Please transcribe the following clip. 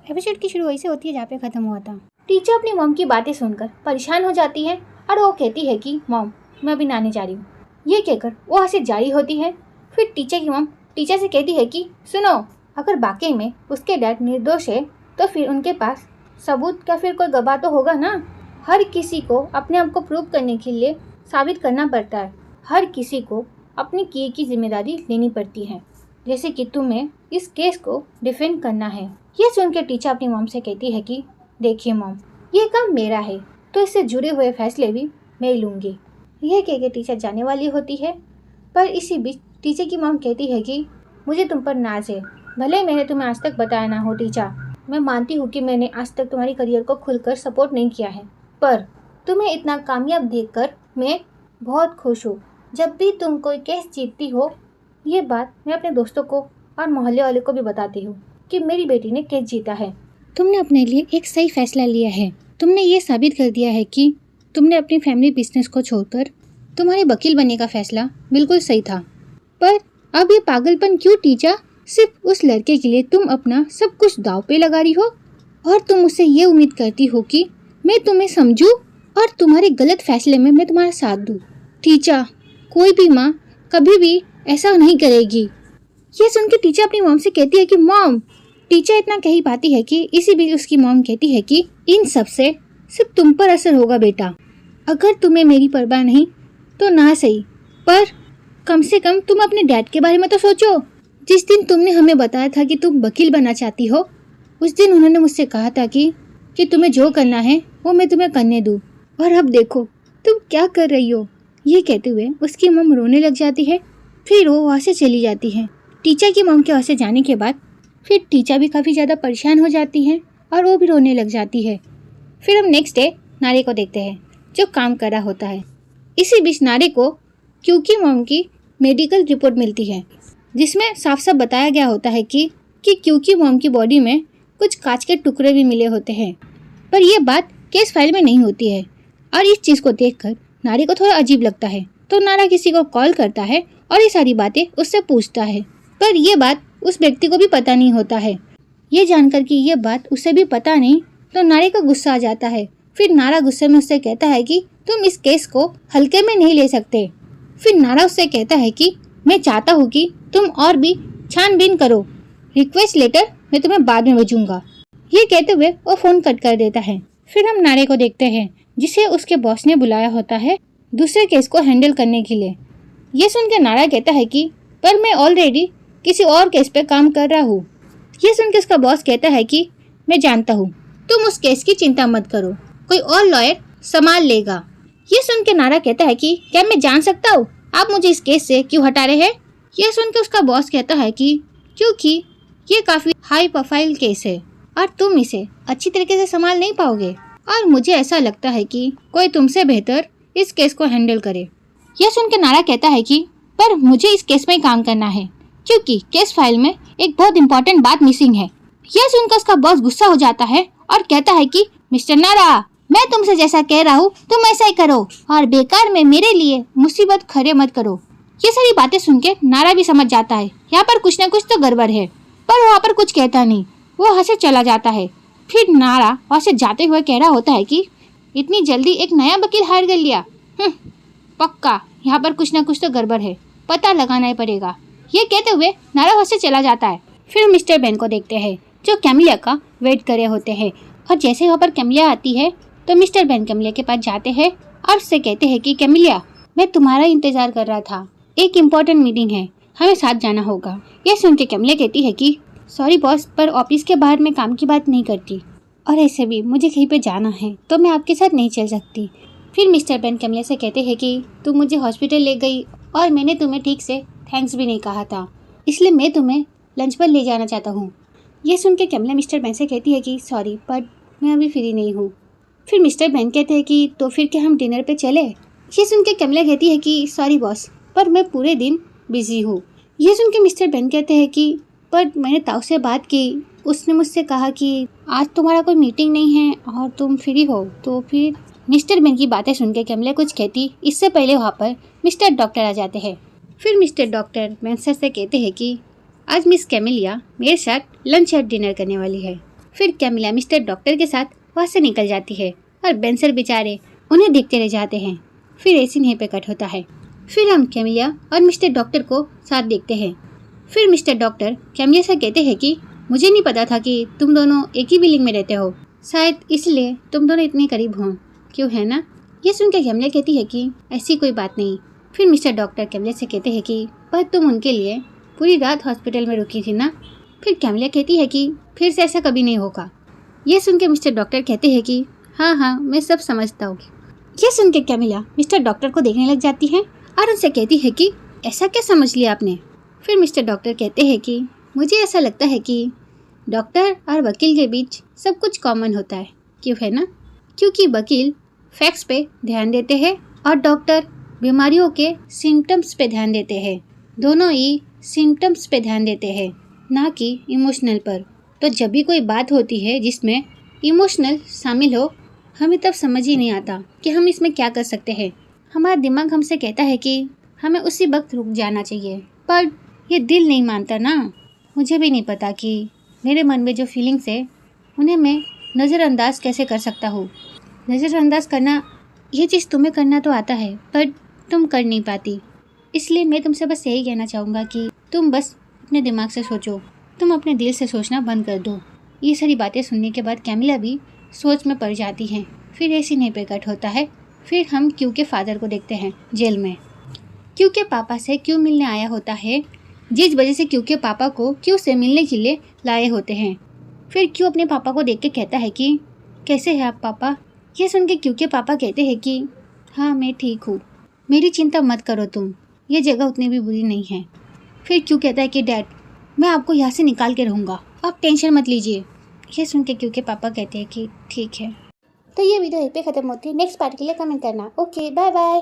Episode की शुरू वैसे होती है जहाँ पे खत्म हुआ था। टीचर अपनी मॉम की बातें सुनकर परेशान हो जाती है और वो कहती है कि मॉम मैं अभी नहाने जा रही हूँ। ये कहकर वो वहाँ से जारी होती है। फिर टीचर की मॉम टीचर से कहती है कि सुनो, अगर वाकई में उसके डैड निर्दोष है तो फिर उनके पास सबूत का फिर कोई गवाह तो होगा ना। हर किसी को अपने आप को प्रूव करने के लिए साबित करना पड़ता है। हर किसी को अपने किए की जिम्मेदारी लेनी पड़ती है, जैसे कि तुम्हें इस केस को डिफेंड करना है। ये सुनकर टीचर अपनी मॉम से कहती है कि देखिए मॉम, ये काम मेरा है तो इससे जुड़े हुए फैसले भी मैं ही लूँगी। यह कहकर टीचर जाने वाली होती है, पर इसी बीच टीचर की मॉम कहती है कि मुझे तुम पर नाज है। भले मैंने तुम्हें आज तक बताया ना हो टीचर, मैं मानती हूँ कि मैंने आज तक तुम्हारी करियर को खुलकर सपोर्ट नहीं किया है, पर तुम्हें इतना कामयाब देखकर मैं बहुत खुश हूँ। जब भी तुम कोई केस जीतती हो, ये बात मैं अपने दोस्तों को और मोहल्ले वाले को भी बताती हूँ कि मेरी बेटी ने केस जीता है। तुमने अपने लिए एक सही फैसला लिया है। तुमने ये साबित कर दिया है कि तुमने अपनी फैमिली बिजनेस को छोड़कर तुम्हारे वकील बनने का फैसला बिल्कुल सही था। पर अब ये पागलपन क्यों टीचर? सिर्फ उस लड़के के लिए तुम अपना सब कुछ दांव पे लगा रही हो और तुम मुझसे ये उम्मीद करती हो कि मैं तुम्हें समझूं और तुम्हारे गलत फैसले में मैं तुम्हारा साथ दूं। टीचर, कोई भी माँ कभी भी ऐसा नहीं करेगी। ये सुन के टीचर अपनी मॉम से कहती है कि मॉम, टीचर इतना कही पाती है कि इसी बीच उसकी मॉम कहती है कि इन सब से सिर्फ तुम पर असर होगा बेटा। अगर तुम्हें मेरी परवाह नहीं तो ना सही, पर कम से कम तुम अपने डैड के बारे में तो सोचो। जिस दिन तुमने हमें बताया था कि तुम वकील बनना चाहती हो, उस दिन उन्होंने मुझसे कहा था कि तुम्हें जो करना है वो मैं तुम्हें करने दूँ, और अब देखो तुम क्या कर रही हो। ये कहते हुए उसकी मॉम रोने लग जाती है। फिर वो वहाँ से चली जाती है। टीचर की मॉम के वहाँ से जाने के बाद फिर टीचर भी काफ़ी ज़्यादा परेशान हो जाती है और वो भी रोने लग जाती है। फिर हम नेक्स्ट डे नारे को देखते हैं जो काम कर रहा होता है। इसी बीच नारे को क्योंकि मॉम की मेडिकल रिपोर्ट मिलती है, जिसमें साफ साफ बताया गया होता है कि क्योंकि मॉम की बॉडी में कुछ कांच के टुकड़े भी मिले होते हैं। पर यह बात केस फाइल में नहीं होती है और इस चीज़ को देखकर नारे को थोड़ा अजीब लगता है। तो नारा किसी को कॉल करता है और ये सारी बातें उससे पूछता है, पर यह बात उस व्यक्ति को भी पता नहीं होता है। ये जानकर कि यह बात उसे भी पता नहीं, तो नारे को गुस्सा आ जाता है। फिर नारा गुस्से में उससे कहता है कि तुम इस केस को हल्के में नहीं ले सकते। फिर नारा उससे कहता है कि मैं चाहता हूँ कि तुम और भी छानबीन करो, रिक्वेस्ट लेटर मैं तुम्हें बाद में भेजूंगा। ये कहते हुए वो फोन कट कर देता है। फिर हम नारे को देखते हैं जिसे उसके बॉस ने बुलाया होता है दूसरे केस को हैंडल करने के लिए। ये सुन के नारा कहता है कि पर मैं ऑलरेडी किसी और केस पे काम कर रहा हूँ। ये सुन के उसका बॉस कहता है कि मैं जानता हूँ, तुम उस केस की चिंता मत करो, कोई और लॉयर संभाल लेगा। ये सुन के नारा कहता है कि क्या मैं जान सकता हूँ आप मुझे इस केस से क्यों हटा रहे हैं? ये सुन के उसका बॉस कहता है कि क्योंकि ये काफी हाई प्रोफाइल केस है और तुम इसे अच्छी तरीके से संभाल नहीं पाओगे, और मुझे ऐसा लगता है कि कोई तुमसे बेहतर इस केस को हैंडल करे। यह सुन के नारा कहता है कि पर मुझे इस केस में काम करना है क्योंकि केस फाइल में एक बहुत इंपॉर्टेंट बात मिसिंग है। यह सुनकर उसका बॉस गुस्सा हो जाता है और कहता है कि मिस्टर नारा, मैं तुमसे जैसा कह रहा हूँ तुम ऐसा ही करो और बेकार में मेरे लिए मुसीबत खड़े मत करो। ये सारी बातें सुन के नारा भी समझ जाता है यहाँ पर कुछ न कुछ तो गड़बड़ है, पर वहाँ पर कुछ कहता नहीं, वो वहाँ से चला जाता है। फिर नारा वहाँ से जाते हुए कह रहा होता है कि इतनी जल्दी एक नया वकील हायर कर लिया, पक्का यहाँ पर कुछ न कुछ तो गड़बड़ है, पता लगाना ही पड़ेगा। ये कहते हुए नारा वहाँ से चला जाता है। फिर मिस्टर बेन को देखते हैं जो कैमिलिया का वेट कर रहे होते हैं, और जैसे वहाँ पर कैमिलिया आती है तो मिस्टर बेन कैमिलिया के पास जाते हैं और उससे कहते हैं कि कैमिलिया, मैं तुम्हारा इंतजार कर रहा था, एक इम्पोर्टेंट मीटिंग है, हमें साथ जाना होगा। यह सुन के कैमिलिया कहती है कि सॉरी बॉस, पर ऑफिस के बाहर मैं काम की बात नहीं करती, और ऐसे भी मुझे कहीं पे जाना है तो मैं आपके साथ नहीं चल सकती। फिर मिस्टर बेन कैमिलिया से कहते हैं कि तुम मुझे हॉस्पिटल ले गई और मैंने तुम्हें ठीक से थैंक्स भी नहीं कहा था, इसलिए मैं तुम्हें लंच पर ले जाना चाहता हूँ। ये सुन के कैमिलिया मिस्टर बेन से कहती है कि सॉरी, पर मैं अभी फ्री नहीं हूँ। फिर मिस्टर बेन कहते हैं कि तो फिर क्या हम डिनर पे चले? ये सुन के कैमिलिया कहती है कि सॉरी बॉस, पर मैं पूरे दिन बिजी हूँ। ये सुन के मिस्टर बेन कहते हैं कि पर मैंने ताऊ से बात की, उसने मुझसे कहा कि आज तुम्हारा कोई मीटिंग नहीं है और तुम फ्री हो। तो फिर मिस्टर बेन की बातें सुन के कैमिलिया कुछ कहती, इससे पहले वहाँ पर मिस्टर डॉक्टर आ जाते हैं। फिर मिस्टर डॉक्टर बेन सर से कहते हैं कि आज मिस कैमिलिया मेरे साथ लंच और डिनर करने वाली है। फिर कैमिला मिस्टर डॉक्टर के साथ वहाँ से निकल जाती है और बेंसर बेचारे उन्हें देखते रह जाते हैं। फिर ऐसी यहीं पे कट होता है। फिर हम कैमिला और मिस्टर डॉक्टर को साथ देखते हैं। फिर मिस्टर डॉक्टर कैमिला से कहते हैं कि मुझे नहीं पता था कि तुम दोनों एक ही बिल्डिंग में रहते हो, शायद इसलिए तुम दोनों इतने करीब हो, क्यों है ना। ये सुनकर कैमिला कहती है कि ऐसी कोई बात नहीं। फिर मिस्टर डॉक्टर कैमिला से कहते हैं कि पर तुम उनके लिए पूरी रात हॉस्पिटल में रुकी थी ना। फिर कैमिला कहती है कि फिर से ऐसा कभी नहीं होगा। ये सुन के मिस्टर डॉक्टर कहते हैं कि हाँ मैं सब समझता हूँ। ये सुन के कैमिला मिस्टर डॉक्टर को देखने लग जाती है और उनसे कहती है कि ऐसा क्या समझ लिया आपने। फिर मिस्टर डॉक्टर कहते हैं कि मुझे ऐसा लगता है कि डॉक्टर और वकील के बीच सब कुछ कॉमन होता है, क्यों है ना। क्योंकि वकील फैक्ट्स पे ध्यान देते हैं और डॉक्टर बीमारियों के सिम्टम्स पे ध्यान देते हैं। दोनों ही सिम्टम्स पे ध्यान देते हैं, ना कि इमोशनल पर। तो जब भी कोई बात होती है जिसमें इमोशनल शामिल हो, हमें तब समझ ही नहीं आता कि हम इसमें क्या कर सकते हैं। हमारा दिमाग हमसे कहता है कि हमें उसी वक्त रुक जाना चाहिए, पर ये दिल नहीं मानता ना। मुझे भी नहीं पता कि मेरे मन में जो फीलिंग्स है उन्हें मैं नज़रअंदाज कैसे कर सकता हूँ। नज़रअंदाज करना, ये चीज़ तुम्हें करना तो आता है पर तुम कर नहीं पाती। इसलिए मैं तुमसे बस यही कहना चाहूँगा कि तुम बस अपने दिमाग से सोचो, तुम अपने दिल से सोचना बंद कर दो। ये सारी बातें सुनने के बाद कैमिला भी सोच में पड़ जाती हैं। फिर ऐसी नहीं पे कट होता है। फिर हम क्यू के फादर को देखते हैं जेल में। क्यू के पापा से क्यू मिलने आया होता है, जिस वजह से क्यू के पापा को क्यू से मिलने के लिए लाए होते हैं। फिर क्यू अपने पापा को देख के कहता है कि कैसे हैं आप पापा। ये सुन के क्यू के पापा कहते हैं कि हाँ मैं ठीक हूँ, मेरी चिंता मत करो तुम, ये जगह उतनी भी बुरी नहीं है। फिर क्यू कहता है कि डैड मैं आपको यहाँ से निकाल के रहूँगा, आप टेंशन मत लीजिए। ये सुन के क्यू के पापा कहते हैं कि ठीक है। तो ये वीडियो यहीं पे ख़त्म होती है। नेक्स्ट पार्ट के लिए कमेंट करना। Okay bye bye.